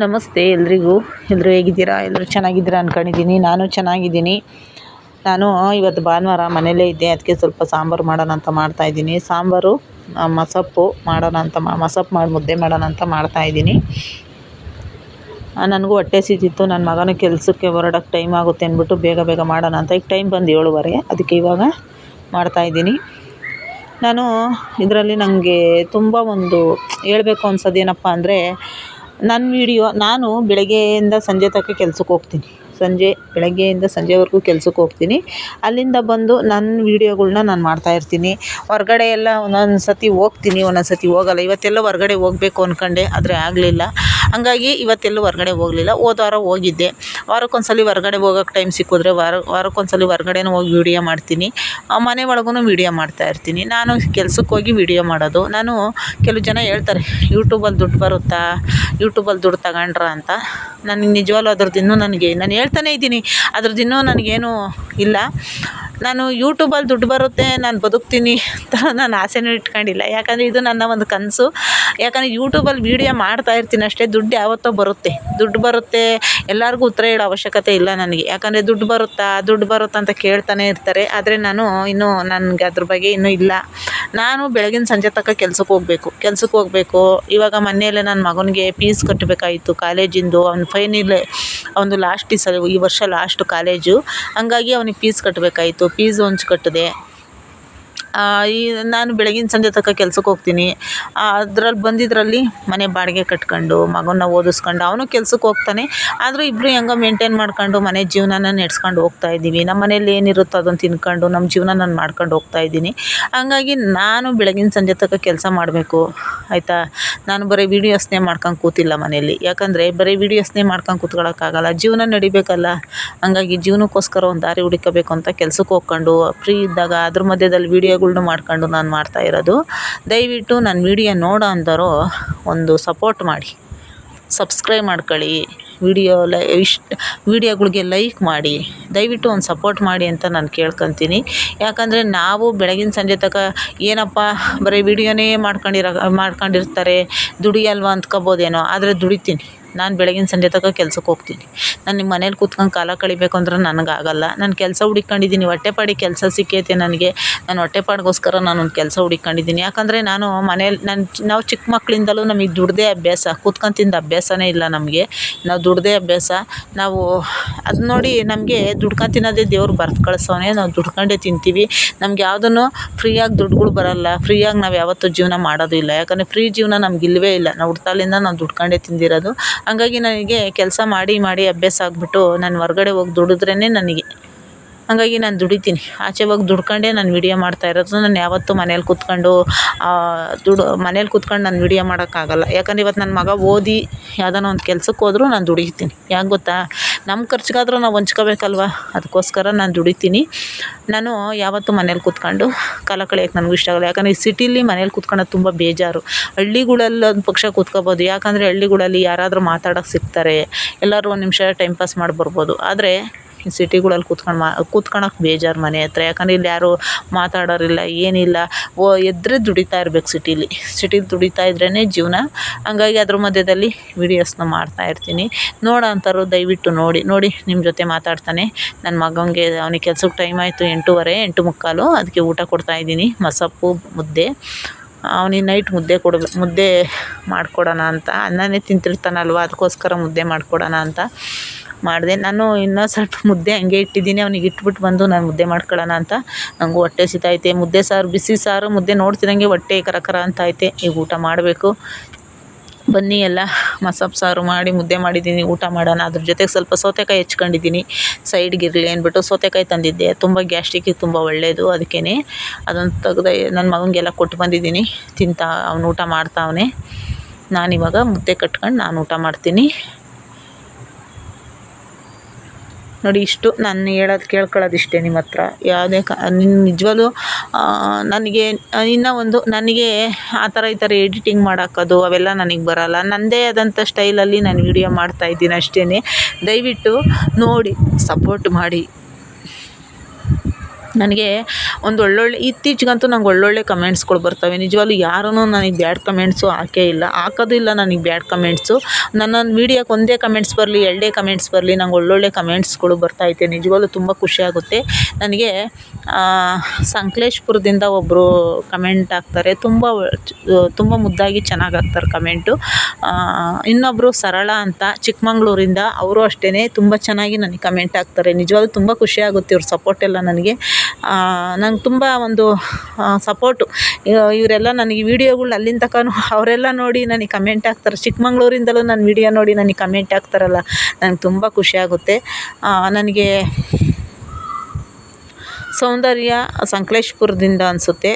ನಮಸ್ತೆ ಎಲ್ರಿಗೂ. ಎಲ್ಲರೂ ಹೇಗಿದ್ದೀರಾ? ಎಲ್ಲರೂ ಚೆನ್ನಾಗಿದ್ದೀರಾ ಅಂದ್ಕೊಂಡಿದ್ದೀನಿ. ನಾನು ಚೆನ್ನಾಗಿದ್ದೀನಿ. ನಾನು ಇವತ್ತು ಭಾನುವಾರ ಮನೆಯಲ್ಲೇ ಇದ್ದೆ. ಅದಕ್ಕೆ ಸ್ವಲ್ಪ ಸಾಂಬಾರು ಮಾಡೋಣ ಅಂತ ಮಾಡ್ತಾಯಿದ್ದೀನಿ. ಸಾಂಬಾರು ಮಸಪ್ಪು ಮಾಡೋಣ ಅಂತ ಮಸಪ್ಪು ಮಾಡಿ ಮುದ್ದೆ ಮಾಡೋಣ ಅಂತ ಮಾಡ್ತಾಯಿದ್ದೀನಿ. ನನಗೂ ಹೊಟ್ಟೆ ಸಿದ್ದಿತ್ತು. ನನ್ನ ಮಗನ ಕೆಲಸಕ್ಕೆ ಹೊರಡೋಕ್ಕೆ ಟೈಮ್ ಆಗುತ್ತೆ ಅಂದ್ಬಿಟ್ಟು ಬೇಗ ಬೇಗ ಮಾಡೋಣ ಅಂತ. ಈಗ ಟೈಮ್ ಬಂದು 7:15. ಅದಕ್ಕೆ ಇವಾಗ ಮಾಡ್ತಾಯಿದ್ದೀನಿ. ನಾನು ಇದರಲ್ಲಿ ನನಗೆ ತುಂಬ ಒಂದು ಹೇಳಬೇಕು ಅನ್ಸೋದೇನಪ್ಪ ಅಂದರೆ, ನಾನು ಬೆಳಗ್ಗೆಯಿಂದ ಸಂಜೆ ತನಕ ಕೆಲ್ಸಕ್ಕೆ ಹೋಗ್ತೀನಿ. ಬೆಳಗ್ಗೆಯಿಂದ ಸಂಜೆವರೆಗೂ ಕೆಲ್ಸಕ್ಕೆ ಹೋಗ್ತೀನಿ. ಅಲ್ಲಿಂದ ಬಂದು ನನ್ನ ವೀಡಿಯೋಗಳ್ನ ನಾನು ಮಾಡ್ತಾಯಿರ್ತೀನಿ. ಹೊರಗಡೆ ಎಲ್ಲ ಒಂದೊಂದು ಸತಿ ಹೋಗ್ತೀನಿ, ಒಂದೊಂದು ಸತಿ ಹೋಗಲ್ಲ. ಇವತ್ತೆಲ್ಲ ಹೊರಗಡೆ ಹೋಗಬೇಕು ಅಂದ್ಕೊಂಡೆ, ಆದರೆ ಆಗಲಿಲ್ಲ. ಹಂಗಾಗಿ ಇವತ್ತೆಲ್ಲೂ ಹೊರಗಡೆ ಹೋಗಲಿಲ್ಲ. ಹೋದ ವಾರ ಹೋಗಿದ್ದೆ. ವಾರಕ್ಕೊಂದ್ಸಲ ಹೊರಗಡೆ ಹೋಗೋಕ್ಕೆ ಟೈಮ್ ಸಿಕ್ಕಿದ್ರೆ ವಾರಕ್ಕೊಂದ್ಸಲ ಹೊರಗಡೆನೂ ಹೋಗಿ ವೀಡಿಯೋ ಮಾಡ್ತೀನಿ. ಮನೆ ಒಳಗೂ ವೀಡಿಯೋ ಮಾಡ್ತಾಯಿರ್ತೀನಿ. ನಾನು ಕೆಲ್ಸಕ್ಕೆ ಹೋಗಿ ವೀಡಿಯೋ ಮಾಡೋದು. ಕೆಲವು ಜನ ಹೇಳ್ತಾರೆ, ಯೂಟ್ಯೂಬಲ್ಲಿ ದುಡ್ಡು ಬರುತ್ತಾ, ಯೂಟ್ಯೂಬಲ್ಲಿ ದುಡ್ಡು ತಗೊಂಡ್ರ ಅಂತ. ನನಗೆ ನಿಜವಾಗ್ಲೂ ನಾನು ಹೇಳ್ತಾನೇ ಇದ್ದೀನಿ, ಅದ್ರದ್ದಿನ್ನೂ ನನಗೇನು ಇಲ್ಲ. ನಾನು ಯೂಟ್ಯೂಬಲ್ಲಿ ದುಡ್ಡು ಬರುತ್ತೆ, ನಾನು ಬದುಕ್ತೀನಿ ಅಂತ ನಾನು ಆಸೆನೂ ಇಟ್ಕೊಂಡಿಲ್ಲ. ಯಾಕಂದರೆ ಇದು ನನ್ನ ಒಂದು ಕನಸು. ಯಾಕಂದರೆ ಯೂಟ್ಯೂಬಲ್ಲಿ ವೀಡಿಯೋ ಮಾಡ್ತಾಯಿರ್ತೀನಿ ಅಷ್ಟೇ. ದುಡ್ಡು ಯಾವತ್ತೋ ಬರುತ್ತೆ. ಎಲ್ಲರಿಗೂ ಉತ್ತರ ಹೇಳೋ ಅವಶ್ಯಕತೆ ಇಲ್ಲ ನನಗೆ. ಯಾಕಂದರೆ ದುಡ್ಡು ಬರುತ್ತಾ ಅಂತ ಕೇಳ್ತಾನೆ ಇರ್ತಾರೆ. ಆದರೆ ಇನ್ನೂ ನನಗೆ ಅದ್ರ ಬಗ್ಗೆ ಇನ್ನೂ ಇಲ್ಲ. ನಾನು ಬೆಳಗಿನ ಸಂಜೆ ತನಕ ಕೆಲ್ಸಕ್ಕೆ ಹೋಗಬೇಕು. ಇವಾಗ ಮನೆಯಲ್ಲೇ ನನ್ನ ಮಗನಿಗೆ ಫೀಸ್ ಕಟ್ಟಬೇಕಾಯಿತು ಕಾಲೇಜಿಂದು. ಅವನು ಈ ವರ್ಷ ಲಾಸ್ಟು ಕಾಲೇಜು. ಹಂಗಾಗಿ ಅವನಿಗೆ ಫೀಸ್ ಕಟ್ಟಬೇಕಾಯಿತು. ಫೀಸ್ ಹೊಂಚು ಕಟ್ಟಿದೆ. ನಾನು ಬೆಳಗಿನ ಸಂಜೆ ತನಕ ಕೆಲ್ಸಕ್ಕೆ ಹೋಗ್ತೀನಿ. ಅದ್ರಲ್ಲಿ ಬಂದಿದ್ರಲ್ಲಿ ಮನೆ ಬಾಡಿಗೆ ಕಟ್ಕೊಂಡು, ಮಗನ ಓದಿಸ್ಕೊಂಡು, ಅವನು ಕೆಲ್ಸಕ್ಕೆ ಹೋಗ್ತಾನೆ. ಆದರೂ ಇಬ್ಬರು ಹೆಂಗೋ ಮೇಂಟೈನ್ ಮಾಡ್ಕೊಂಡು ಮನೆ ಜೀವನನ ನಡೆಸ್ಕೊಂಡು ಹೋಗ್ತಾಯಿದ್ದೀವಿ. ನಮ್ಮ ಮನೇಲಿ ಏನಿರುತ್ತೋ ಅದನ್ನು ತಿನ್ಕೊಂಡು ನಮ್ಮ ಜೀವನ ನಾನು ಮಾಡ್ಕೊಂಡು ಹೋಗ್ತಾಯಿದ್ದೀನಿ. ಹಂಗಾಗಿ ನಾನು ಬೆಳಗಿನ ಸಂಜೆ ತನಕ ಕೆಲಸ ಮಾಡಬೇಕು, ಆಯಿತಾ. ನಾನು ಬರೀ ವೀಡಿಯೋಸ್ನೇ ಮಾಡ್ಕೊಂಡು ಕೂತಿಲ್ಲ ಮನೆಯಲ್ಲಿ. ಯಾಕಂದರೆ ಬರೀ ವೀಡಿಯೋಸ್ನೇ ಮಾಡ್ಕೊಂಡು ಕೂತ್ಕೊಳ್ಳೋಕ್ಕಾಗಲ್ಲ, ಜೀವನ ನಡಿಬೇಕಲ್ಲ. ಹಂಗಾಗಿ ಜೀವನಕ್ಕೋಸ್ಕರ ಒಂದು ದಾರಿ ಹುಡುಕಬೇಕು ಅಂತ ಕೆಲ್ಸಕ್ಕೆ ಹೋಗ್ಕೊಂಡು ಫ್ರೀ ಇದ್ದಾಗ ಅದ್ರ ಮಧ್ಯದಲ್ಲಿ ವೀಡಿಯೋಗಳ್ನು ಮಾಡ್ಕೊಂಡು ನಾನು ಮಾಡ್ತಾಯಿರೋದು. ದಯವಿಟ್ಟು ನನ್ನ ವೀಡಿಯೋ ನೋಡೋ ಅಂಥವ್ರು ಒಂದು ಸಪೋರ್ಟ್ ಮಾಡಿ, ಸಬ್ಸ್ಕ್ರೈಬ್ ಮಾಡ್ಕೊಳ್ಳಿ, ವೀಡಿಯೋಗಳಿಗೆ ಲೈಕ್ ಮಾಡಿ, ದಯವಿಟ್ಟು ಒಂದು ಸಪೋರ್ಟ್ ಮಾಡಿ ಅಂತ ನಾನು ಕೇಳ್ಕೊತೀನಿ. ಯಾಕಂದರೆ ನಾವು ಬೆಳಗಿನ ಸಂಜೆ ತನಕ ಏನಪ್ಪ ಬರೀ ವೀಡಿಯೋನೇ ಮಾಡ್ಕೊಂಡಿರ್ತಾರೆ, ದುಡಿಯಲ್ವ ಅಂದ್ಕೊಬೋದೇನೋ. ಆದರೆ ದುಡಿತೀನಿ. ನಾನು ಬೆಳಗಿನ ಸಂಜೆ ತನಕ ಕೆಲ್ಸಕ್ಕೆ ಹೋಗ್ತೀನಿ. ನಾನು ನಿಮ್ಮ ಮನೇಲಿ ಕೂತ್ಕೊಂಡು ಕಾಲ ಕಳಿಬೇಕು ಅಂದ್ರೆ ನನಗಾಗಲ್ಲ. ನಾನು ಕೆಲಸ ಹುಡುಕೊಂಡಿದ್ದೀನಿ. ಹೊಟ್ಟೆಪಾಡಿಗೆ ಕೆಲಸ ಸಿಕ್ಕೈತೆ ನನಗೆ. ನಾನು ಹೊಟ್ಟೆಪಾಡಿಗೋಸ್ಕರ ನಾನೊಂದು ಕೆಲಸ ಹುಡುಕೊಂಡಿದ್ದೀನಿ. ಯಾಕಂದರೆ ನಾವು ಚಿಕ್ಕ ಮಕ್ಕಳಿಂದಲೂ ನಮಗೆ ದುಡ್ದೇ ಅಭ್ಯಾಸ, ಕೂತ್ಕೊಂಡು ತಿಂದ ಅಭ್ಯಾಸನೇ ಇಲ್ಲ ನಮಗೆ. ನಾವು ದುಡ್ದೇ ಅಭ್ಯಾಸ. ನಾವು ಅದು ನೋಡಿ, ನಮಗೆ ದುಡ್ಕೊಂಡು ತಿನ್ನೋದೇ ದೇವ್ರು ಬರ್ದು ಕಳಿಸೋನೆ. ನಾವು ದುಡ್ಕೊಂಡೇ ತಿಂತೀವಿ. ನಮ್ಗೆ ಯಾವುದನ್ನು ಫ್ರೀಯಾಗಿ ದುಡ್ಡುಗಳು ಬರೋಲ್ಲ. ಫ್ರೀಯಾಗಿ ನಾವು ಯಾವತ್ತೂ ಜೀವನ ಮಾಡೋದು ಇಲ್ಲ. ಯಾಕಂದರೆ ಫ್ರೀ ಜೀವನ ನಮ್ಗೆ ಇಲ್ಲವೇ ಇಲ್ಲ. ನಾವು ಹುಟ್ದಾಗಲಿಂದ ನಾವು ದುಡ್ಕೊಂಡೇ ತಿಂದಿರೋದು. ಹಂಗಾಗಿ ನನಗೆ ಕೆಲಸ ಮಾಡಿ ಅಭ್ಯಾಸ ಆಗಿಬಿಟ್ಟು ನಾನು ಹೊರಗಡೆ ಹೋಗಿ ದುಡಿದ್ರೇ ನನಗೆ. ಹಂಗಾಗಿ ನಾನು ದುಡಿತೀನಿ. ಆಚೆ ಹೋಗಿ ದುಡ್ಕೊಂಡೇ ನಾನು ವೀಡಿಯೋ ಮಾಡ್ತಾಯಿರೋದು. ನಾನು ಯಾವತ್ತೂ ಮನೇಲಿ ಕೂತ್ಕೊಂಡು ನಾನು ವೀಡಿಯೋ ಮಾಡೋಕ್ಕಾಗಲ್ಲ. ಯಾಕಂದರೆ ಇವತ್ತು ನನ್ನ ಮಗ ಓದಿ ಯಾವುದಾನ ಒಂದು ಕೆಲ್ಸಕ್ಕೆ ಹೋದರೂ ನಾನು ದುಡಿತೀನಿ. ಯಾಕೆ ಗೊತ್ತಾ, ನಮ್ಮ ಖರ್ಚಿಗಾದರೂ ನಾವು ಹೊಂಚ್ಕೋಬೇಕಲ್ವ. ಅದಕ್ಕೋಸ್ಕರ ನಾನು ದುಡಿತೀನಿ. ನಾನು ಯಾವತ್ತೂ ಮನೇಲಿ ಕೂತ್ಕೊಂಡು ಕಾಲ ಕಳೆಯೋಕ್ಕೆ ನನಗೂ ಇಷ್ಟ ಆಗಲ್ಲ. ಯಾಕಂದರೆ ಈ ಸಿಟಿಲಿ ಮನೇಲಿ ಕೂತ್ಕೊಳ್ಳೋದು ತುಂಬ ಬೇಜಾರು. ಹಳ್ಳಿಗಳಲ್ಲಿ ಒಂದು ಪಕ್ಷ ಕೂತ್ಕೋಬೋದು. ಯಾಕಂದರೆ ಹಳ್ಳಿಗಳಲ್ಲಿ ಯಾರಾದರೂ ಮಾತಾಡೋಕ್ಕೆ ಸಿಗ್ತಾರೆ, ಎಲ್ಲರೂ ಒಂದು ನಿಮಿಷ ಟೈಮ್ ಪಾಸ್ ಮಾಡಿ ಬರ್ಬೋದು. ಆದರೆ ಈ ಸಿಟಿಗಳಲ್ಲಿ ಕೂತ್ಕೊಳ್ಳೋಕೆ ಬೇಜಾರು ಮನೆ ಹತ್ರ. ಯಾಕಂದರೆ ಇಲ್ಲಿ ಯಾರೂ ಮಾತಾಡೋರಿಲ್ಲ, ಏನಿಲ್ಲ. ಎದ್ದರೆ ದುಡಿತಾ ಇರ್ಬೇಕು ಸಿಟೀಲಿ ದುಡಿತಾ ಇದ್ರೇ ಜೀವನ. ಹಂಗಾಗಿ ಅದ್ರ ಮಧ್ಯದಲ್ಲಿ ವೀಡಿಯೋಸ್ನ ಮಾಡ್ತಾಯಿರ್ತೀನಿ. ನೋಡೋ ಅಂಥವ್ರು ದಯವಿಟ್ಟು ನೋಡಿ ನಿಮ್ಮ ಜೊತೆ ಮಾತಾಡ್ತಾನೆ. ನನ್ನ ಮಗನಿಗೆ ಅವನಿಗೆ ಕೆಲ್ಸಕ್ಕೆ ಟೈಮ್ ಆಯಿತು 8:15, 8:45. ಅದಕ್ಕೆ ಊಟ ಕೊಡ್ತಾಯಿದ್ದೀನಿ. ಮಸಪ್ಪು ಮುದ್ದೆ. ಅವನಿಗೆ ನೈಟ್ ಮುದ್ದೆ ಮಾಡಿಕೊಡೋಣ ಅಂತ. ಅನ್ನನೇ ತಿಂತಿರ್ತಾನಲ್ವ, ಅದಕ್ಕೋಸ್ಕರ ಮುದ್ದೆ ಮಾಡಿಕೊಡೋಣ ಅಂತ ಮಾಡಿದೆ. ನಾನು ಇನ್ನೂ ಸ್ವಲ್ಪ ಮುದ್ದೆ ಹಂಗೆ ಇಟ್ಟಿದ್ದೀನಿ. ಅವನಿಗೆ ಇಟ್ಬಿಟ್ಟು ಬಂದು ನಾನು ಮುದ್ದೆ ಮಾಡ್ಕೊಳ್ಳೋಣ ಅಂತ. ನನಗೂ ಹೊಟ್ಟೆ ಸಿತೈತೆ. ಮುದ್ದೆ ಸಾರು, ಬಿಸಿ ಸಾರು, ಮುದ್ದೆ ನೋಡ್ತಿದ್ದಂಗೆ ಹೊಟ್ಟೆ ಕರ ಅಂತ ಐತೆ. ಈಗ ಊಟ ಮಾಡಬೇಕು. ಬನ್ನಿ ಎಲ್ಲ ಮಸಪ್ಪು ಸಾರು ಮಾಡಿ ಮುದ್ದೆ ಮಾಡಿದ್ದೀನಿ, ಊಟ ಮಾಡೋಣ. ಅದ್ರ ಜೊತೆಗೆ ಸ್ವಲ್ಪ ಸೌತೆಕಾಯಿ ಹೆಚ್ಕೊಂಡಿದ್ದೀನಿ ಸೈಡ್ಗೆ ಇರಲಿ ಅಂದ್ಬಿಟ್ಟು. ಸೌತೆಕಾಯಿ ತಂದಿದ್ದೆ, ತುಂಬ ಗ್ಯಾಸ್ಟ್ರಿಕ್ಕಿಗೆ ತುಂಬ ಒಳ್ಳೆಯದು. ಅದಕ್ಕೇ ಅದನ್ನು ತೆಗ್ದು ನನ್ನ ಮಗನಿಗೆಲ್ಲ ಕೊಟ್ಟು ಬಂದಿದ್ದೀನಿ. ಅವನು ಊಟ ಮಾಡ್ತಾವನೆ. ನಾನಿವಾಗ ಮುದ್ದೆ ಕಟ್ಕೊಂಡು ನಾನು ಊಟ ಮಾಡ್ತೀನಿ. ನೋಡಿ, ಇಷ್ಟು ನಾನು ಕೇಳ್ಕೊಳ್ಳೋದು ಇಷ್ಟೇ ನಿಮ್ಮ ಹತ್ರ. ಯಾವುದೇ ನಿಜವಾಗ್ಲೂ ನನಗೆ ನನಗೆ ಆ ಥರ ಈ ಥರ ಎಡಿಟಿಂಗ್ ಮಾಡೋಕ್ಕದು ಅವೆಲ್ಲ ನನಗೆ ಬರೋಲ್ಲ. ನನ್ನದೇ ಆದಂಥ ಸ್ಟೈಲಲ್ಲಿ ನಾನು ವೀಡಿಯೋ ಮಾಡ್ತಾಯಿದ್ದೀನಿ ಅಷ್ಟೇ. ದಯವಿಟ್ಟು ನೋಡಿ, ಸಪೋರ್ಟ್ ಮಾಡಿ. ನನಗೆ ಒಂದು ಒಳ್ಳೊಳ್ಳೆ ಇತ್ತೀಚೆಗಂತೂ ನಂಗೆ ಒಳ್ಳೊಳ್ಳೆ ಕಮೆಂಟ್ಸ್ಗಳು ಬರ್ತವೆ. ನಿಜವಾಗ್ಲೂ ಯಾರೂ ನನಗೆ ಬ್ಯಾಡ್ ಕಮೆಂಟ್ಸು ಹಾಕೇ ಇಲ್ಲ, ಹಾಕೋದು ಇಲ್ಲ ನನಗೆ ಬ್ಯಾಡ್ ಕಮೆಂಟ್ಸು. ನನ್ನ ವೀಡಿಯೋಕ್ಕೆ ಒಂದೇ ಕಮೆಂಟ್ಸ್ ಬರಲಿ, ಎರಡೇ ಕಮೆಂಟ್ಸ್ ಬರಲಿ, ನಂಗೆ ಒಳ್ಳೊಳ್ಳೆ ಕಮೆಂಟ್ಸ್ಗಳು ಬರ್ತಾಯಿದೆ. ನಿಜವಾಗ್ಲೂ ತುಂಬ ಖುಷಿಯಾಗುತ್ತೆ ನನಗೆ. ಸಂಕಲೇಶ್ಪುರದಿಂದ ಒಬ್ಬರು ಕಮೆಂಟ್ ಹಾಕ್ತಾರೆ, ತುಂಬ ಮುದ್ದಾಗಿ ಚೆನ್ನಾಗಿ ಹಾಕ್ತಾರೆ ಕಮೆಂಟು. ಇನ್ನೊಬ್ಬರು ಸರಳ ಅಂತ ಚಿಕ್ಕಮಂಗ್ಳೂರಿಂದ, ಅವರು ಅಷ್ಟೇ ತುಂಬ ಚೆನ್ನಾಗಿ ನನಗೆ ಕಮೆಂಟ್ ಹಾಕ್ತಾರೆ. ನಿಜವಾಗ್ಲೂ ತುಂಬ ಖುಷಿಯಾಗುತ್ತೆ ಇವ್ರ ಸಪೋರ್ಟೆಲ್ಲ ನನಗೆ. ನಂಗೆ ತುಂಬ ಒಂದು ಸಪೋರ್ಟು. ಇವರೆಲ್ಲ ನನಗೆ ವೀಡಿಯೋಗಳು ಅಲ್ಲಿಂದ ತನಕನೂ ಅವರೆಲ್ಲ ನೋಡಿ ನನಗೆ ಕಮೆಂಟ್ ಹಾಕ್ತಾರೆ. ಚಿಕ್ಕಮಂಗ್ಳೂರಿಂದಲೂ ನನ್ನ ವೀಡಿಯೋ ನೋಡಿ ನನಗೆ ಕಮೆಂಟ್ ಹಾಕ್ತಾರಲ್ಲ, ನಂಗೆ ತುಂಬ ಖುಷಿಯಾಗುತ್ತೆ. ನನಗೆ ಸೌಂದರ್ಯ ಸಂಕಲೇಶ್ಪುರದಿಂದ ಅನಿಸುತ್ತೆ,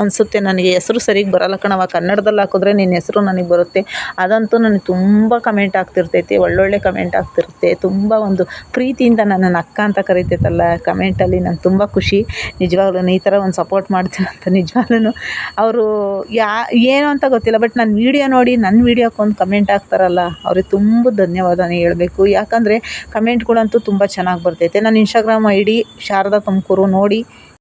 ಅನಿಸುತ್ತೆ. ನನಗೆ ಹೆಸರು ಸರಿಗೆ ಬರೋಲ್ಲ ಕಣವ್ವ, ಕನ್ನಡದಲ್ಲಿ ಹಾಕಿದ್ರೆ ನಿನ್ನ ಹೆಸರು ನನಗೆ ಬರುತ್ತೆ. ಅದಂತೂ ನನಗೆ ತುಂಬ ಕಮೆಂಟ್ ಆಗ್ತಿರ್ತೈತೆ, ಒಳ್ಳೊಳ್ಳೆ ಕಮೆಂಟ್ ಆಗ್ತಿರುತ್ತೆ. ತುಂಬ ಒಂದು ಪ್ರೀತಿಯಿಂದ ನನ್ನನ್ನು ಅಕ್ಕ ಅಂತ ಕರಿತೈತಲ್ಲ ಕಮೆಂಟಲ್ಲಿ, ನಂಗೆ ತುಂಬ ಖುಷಿ. ನಿಜವಾಗ್ಲೂ ಈ ಥರ ಒಂದು ಸಪೋರ್ಟ್ ಮಾಡ್ತೀನಂತ ನಿಜವಾಗ್ಲೂ ಅವರು ಏನು ಅಂತ ಗೊತ್ತಿಲ್ಲ, ಬಟ್ ನನ್ನ ವೀಡಿಯೋ ನೋಡಿ ನನ್ನ ವೀಡಿಯೋಕ್ಕೊಂದು ಕಮೆಂಟ್ ಹಾಕ್ತಾರಲ್ಲ, ಅವ್ರಿಗೆ ತುಂಬ ಧನ್ಯವಾದನೇ ಹೇಳಬೇಕು. ಯಾಕಂದರೆ ಕಮೆಂಟ್ಗಳಂತೂ ತುಂಬ ಚೆನ್ನಾಗಿ ಬರ್ತೈತೆ. ನನ್ನ ಇನ್ಸ್ಟಾಗ್ರಾಮ್ ID ಶಾರದಾ ತುಮಕೂರು ನೋಡಿ